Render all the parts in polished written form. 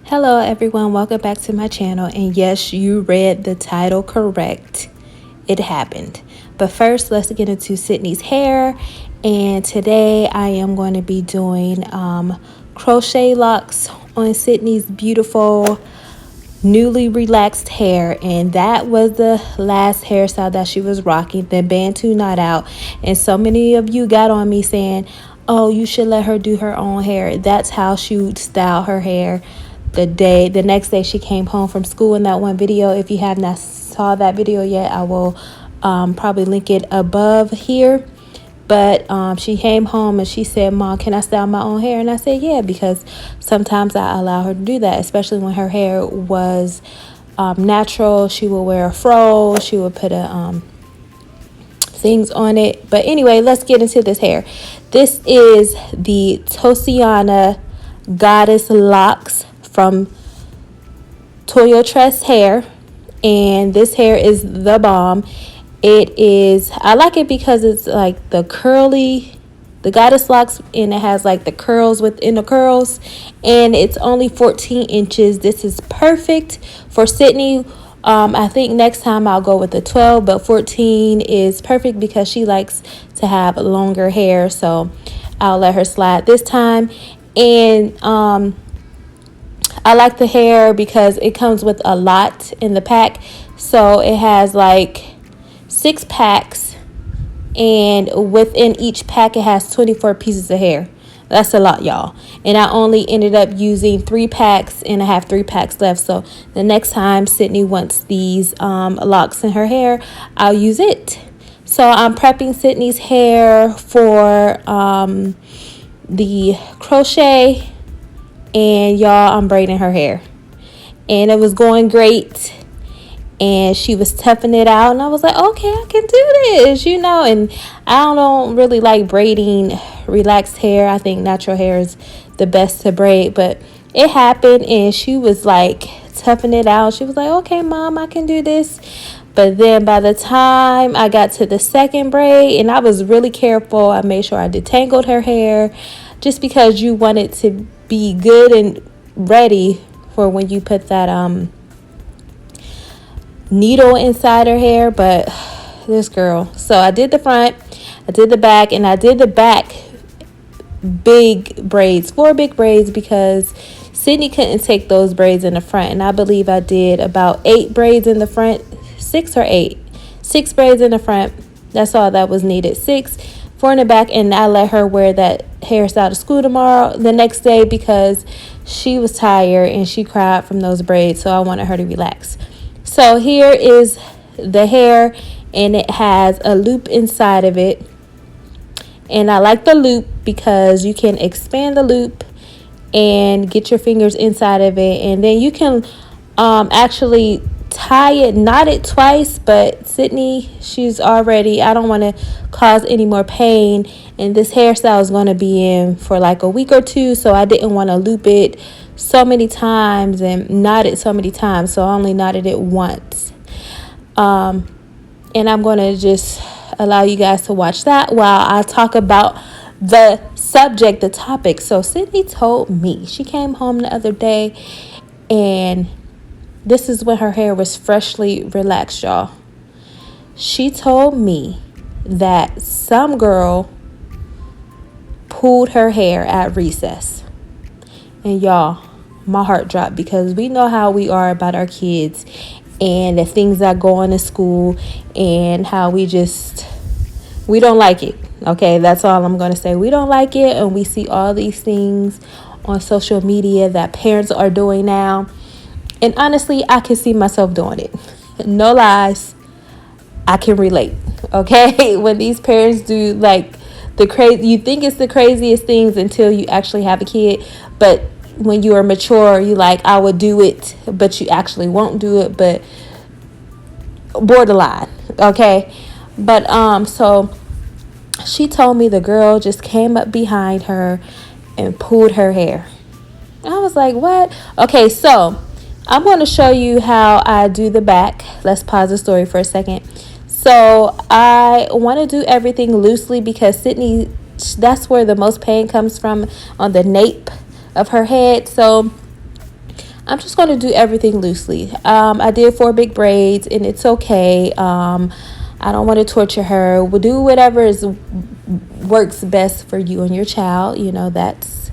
Hello everyone, welcome back to my channel. And yes, you read the title correct. It happened. But first, let's get into Sydney's hair. And today I am going to be doing crochet locks on Sydney's beautiful newly relaxed hair. And that was the last hairstyle that she was rocking, the Bantu knot out. And so many of you got on me saying, oh, you should let her do her own hair. That's how she would style her hair the next day she came home from school. In that one video, if you have not saw that video yet, I will probably link it above here. But she came home and she said, Mom, can I style my own hair? And I said, yeah, because sometimes I allow her to do that, especially when her hair was natural. She would wear a fro, she would put a things on it. But anyway, let's get into this hair. This is the Toceana Goddess Locks from Toyotress Hair, and this hair is the bomb. I like it because it's like the goddess locks, and it has like the curls within the curls, and it's only 14 inches. This is perfect for Sydney. I think next time I'll go with the 12, but 14 is perfect because she likes to have longer hair, so I'll let her slide this time. And I like the hair because it comes with a lot in the pack. So it has like 6 packs, and within each pack it has 24 pieces of hair. That's a lot, y'all. And I only ended up using 3 packs, and I have 3 packs left. So the next time Sydney wants these locks in her hair, I'll use it. So I'm prepping Sydney's hair for the crochet. And y'all, I'm braiding her hair, and it was going great, and she was toughing it out, and I was like, okay, I can do this, and I don't really like braiding relaxed hair. I think natural hair is the best to braid, but it happened, and she was like toughing it out. She was like, okay, Mom, I can do this. But then by the time I got to the second braid, and I was really careful, I made sure I detangled her hair, just because you want it to be good and ready for when you put that needle inside her hair. But this girl, so I did the front, I did the back, and I did the back big braids, 4 big braids, because Sydney couldn't take those braids in the front, and I believe I did about 8 braids in the front, 6 or 8, 6 braids in the front. That's all that was needed, 6 4 in the back. And I let her wear that hairstyle to school the next day, because she was tired and she cried from those braids, so I wanted her to relax. So here is the hair, and it has a loop inside of it, and I like the loop because you can expand the loop and get your fingers inside of it, and then you can actually tie it, knot it twice. But Sydney, I don't want to cause any more pain, and this hairstyle is going to be in for like a week or 2, so I didn't want to loop it so many times and knot it so many times, so I only knotted it once. And I'm going to just allow you guys to watch that while I talk about the subject, the topic. So Sydney told me, she came home the other day, and this is when her hair was freshly relaxed, y'all. She told me that some girl pulled her hair at recess. And y'all, my heart dropped, because we know how we are about our kids and the things that go on in school, and how we don't like it. Okay, that's all I'm going to say. We don't like it, and we see all these things on social media that parents are doing now. And honestly, I can see myself doing it. No lies. I can relate. Okay? When these parents do like you think it's the craziest things until you actually have a kid. But when you are mature, you like, I would do it, but you actually won't do it. But borderline. Okay? But so she told me the girl just came up behind her and pulled her hair. I was like, what? Okay, so I'm going to show you how I do the back. Let's pause the story for a second. So I want to do everything loosely, because Sydney, that's where the most pain comes from, on the nape of her head. So I'm just going to do everything loosely. I did 4 big braids, and it's okay. I don't want to torture her. We'll do whatever works best for you and your child. You know, that's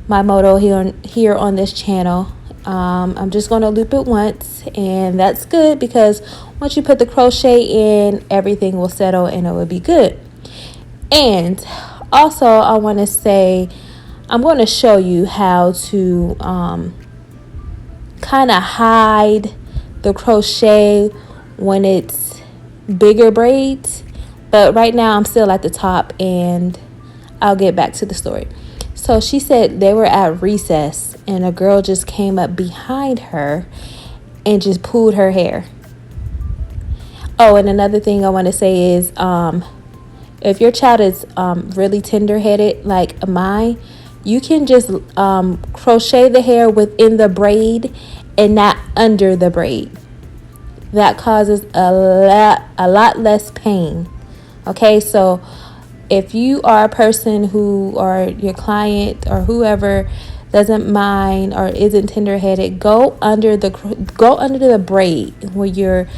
my motto here on this channel. I'm just going to loop it once, and that's good, because once you put the crochet in, everything will settle and it will be good. And also, I want to say, I'm going to show you how to kind of hide the crochet when it's bigger braids. But right now I'm still at the top, and I'll get back to the story. So she said they were at recess, and a girl just came up behind her and just pulled her hair. Oh, and another thing I want to say is, if your child is really tender-headed like mine, you can just crochet the hair within the braid and not under the braid. That causes a lot less pain. Okay, so if you are a person who, or your client or whoever doesn't mind or isn't tender-headed, go under the braid where you're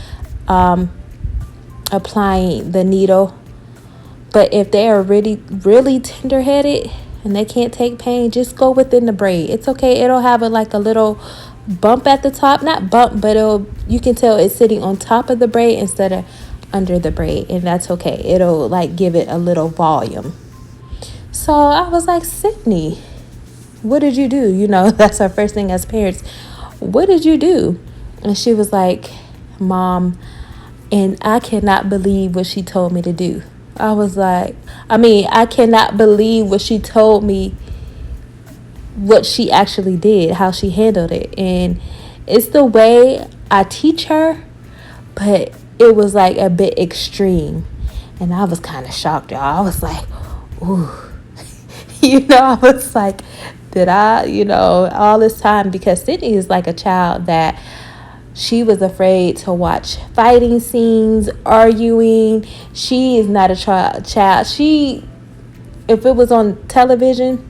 applying the needle. But if they are really tender-headed and they can't take pain, just go within the braid. It's okay. It'll have a little bump at the top, not bump, but you can tell it's sitting on top of the braid instead of under the braid, and that's okay. It'll give it a little volume. So I was like, Sydney, what did you do? That's our first thing as parents. What did you do? And she was like, Mom, and I cannot believe what she told me to do. I was like, I cannot believe what she told me, what she actually did, how she handled it. And it's the way I teach her, but it was a bit extreme. And I was kind of shocked, y'all. I was like, ooh. I was like, did I, all this time, because Sydney is like a child that she was afraid to watch fighting scenes, arguing. She is not a child. If it was on television,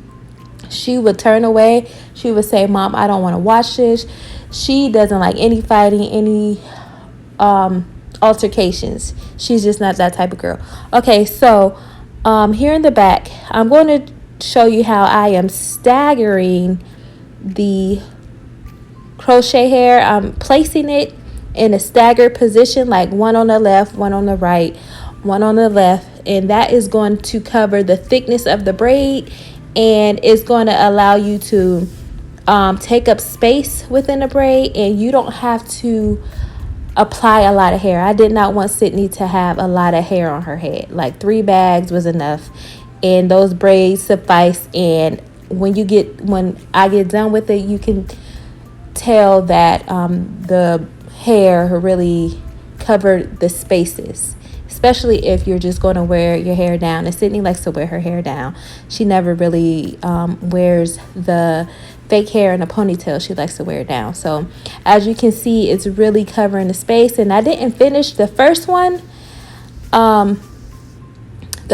she would turn away. She would say, Mom, I don't want to watch this. She doesn't like any fighting, any altercations. She's just not that type of girl. Okay, so here in the back, I'm going to show you how I am staggering the crochet hair. I'm placing it in a staggered position, like one on the left, one on the right, one on the left, and that is going to cover the thickness of the braid, and it's going to allow you to take up space within the braid, and you don't have to apply a lot of hair. I did not want Sydney to have a lot of hair on her head. 3 bags was enough, and those braids suffice. And when I get done with it, you can tell that the hair really covered the spaces, especially if you're just going to wear your hair down. And Sydney likes to wear her hair down. She never really wears the fake hair in a ponytail. She likes to wear it down. So as you can see, it's really covering the space. And I didn't finish the first one, the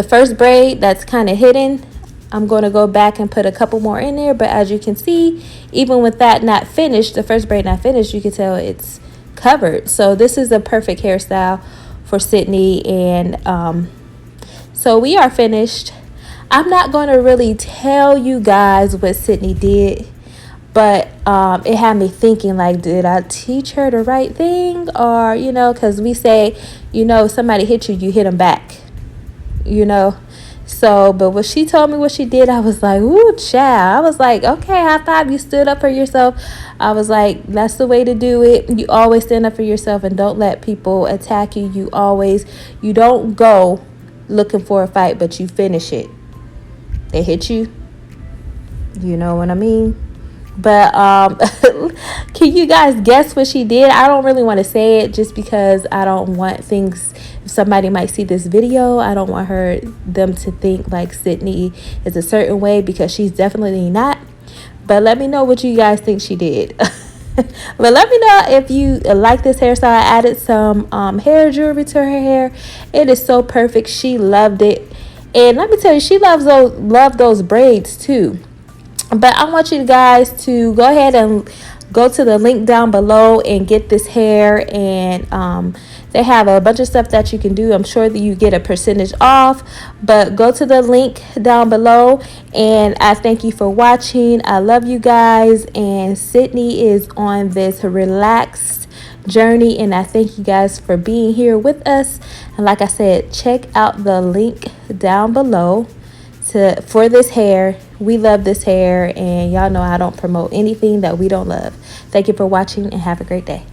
first braid that's kind of hidden. I'm going to go back and put a couple more in there. But as you can see, even with that not finished, the first braid not finished, you can tell it's covered. So this is a perfect hairstyle for Sydney. And so we are finished. I'm not going to really tell you guys what Sydney did, but it had me thinking, did I teach her the right thing? Or, because we say, somebody hit you, you hit them back, So, but when she told me what she did, I was like, ooh, child. I was like, okay, high five. You stood up for yourself. I was like, that's the way to do it. You always stand up for yourself and don't let people attack you. You don't go looking for a fight, but you finish it. They hit you. You know what I mean? But can you guys guess what she did? I don't really want to say it just because I don't want things, if somebody might see this video, I don't want them to think Sydney is a certain way, because she's definitely not. But let me know what you guys think she did. But let me know if you like this hairstyle. I added some hair jewelry to her hair. It is so perfect. She loved it. And let me tell you, she loves those braids too. But I want you guys to go ahead and go to the link down below and get this hair. And they have a bunch of stuff that you can do. I'm sure that you get a percentage off, but go to the link down below. And I thank you for watching. I love you guys, and Sydney is on this relaxed journey, and I thank you guys for being here with us. And like I said, check out the link down below for this hair. We love this hair, and y'all know I don't promote anything that we don't love. Thank you for watching, and have a great day.